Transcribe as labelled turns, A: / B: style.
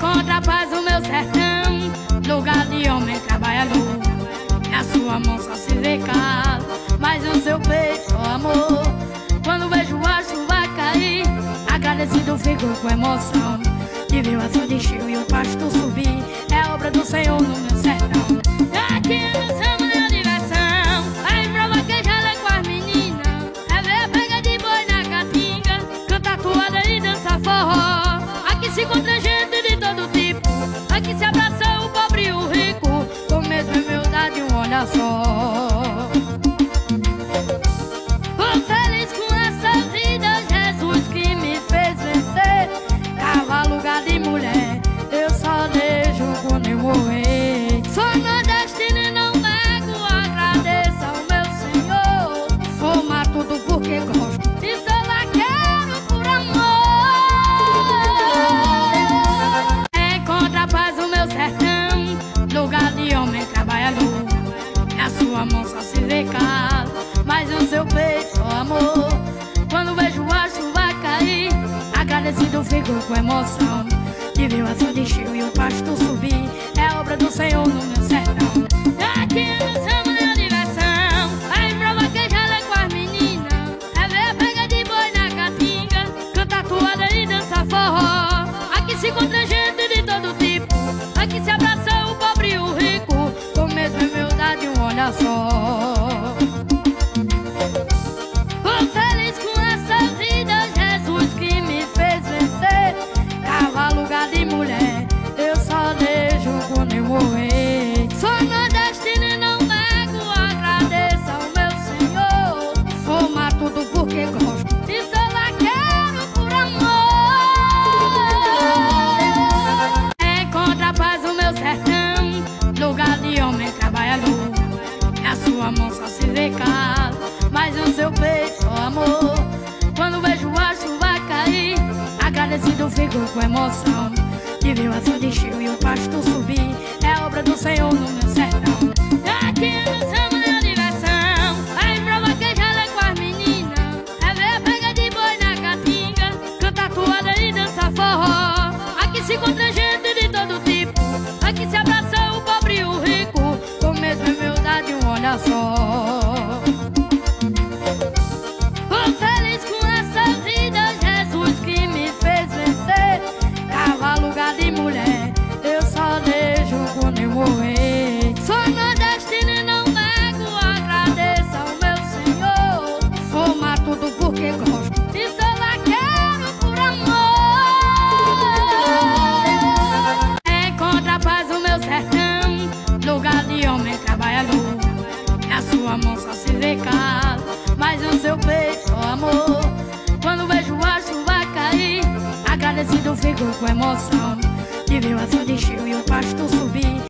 A: Encontra a paz no meu sertão, lugar de homem trabalhador. Na sua mão só se vê calo, mas no seu peito só amor. Quando vejo a chuva cair, agradecido fico com emoção de ver o azul de encher e o pasto subir. É obra do Senhor no meu sertão. Aqui no samba é diversão, aí pra vaquejar com as meninas, é ver a pega de boi na caatinga, cantar toada e dançar forró. Aqui se encontra gente de todo tipo, aqui se abraça o pobre e o rico, com mesma humildade um olhar só. Tô feliz com essa vida, Jesus que me fez vencer. Tava lugar de mulher, eu só deixo quando eu morrer. Sou nordestino e não nego, agradeço ao meu Senhor. Vou mar tudo porque gosto e sou vaqueiro por amor. Encontra a paz no meu sertão, lugar de homem trabalhador. Na sua mão só se vê calo, mas no seu peito só amor. Quando vejo a chuva cair, agradecido fico com emoção de ver o azul de encher e o pasto subir. É obra do Senhor no meu sertão. Aqui no samba é diversão, aí pra vaquejar com as meninas, é ver a pega de boi na caatinga, cantar toada e dançar forró. Aqui se encontra gente de todo tipo, aqui se abraça o pobre e o rico, com mesma humildade um olhar só. Tô feliz com essa vida, Jesus que me fez vencer. Tava lugar de mulher, eu só deixo quando eu morrer. Sou nordestino e não nego, agradeço ao meu Senhor. Vou mar tudo porque gosto e sou vaqueiro por amor. Encontra a paz no meu sertão, lugar de homem trabalhador. Na sua mão só se vê calo, mas no seu peito só amor. Quando vejo a chuva cair, agradecido fico com emoção de ver o azul de encher e o pasto subir. É obra do Senhor no meu sertão. Aqui no samba é diversão, aí pra vaquejar com as meninas, é ver a pega de boi na caatinga, cantar toada e dançar forró. Aqui se encontra gente de todo tipo, aqui se abraça o pobre e o rico, com mesma humildade um olhar só. Tô feliz com essa vida, Jesus que me fez vencer. Tava lugar de mulher, eu só deixo quando eu morrer. Sou nordestino e não nego, agradeço ao meu Senhor. Vou mar tudo porque gosto e sou vaqueiro por amor. Encontra a paz no meu sertão, lugar de homem trabalhador. Na sua mão só se vê calo, mas no seu peito só amor. Quando vejo a chuva cair, agradecido fico com emoção de ver o azul de encher e o pasto subir.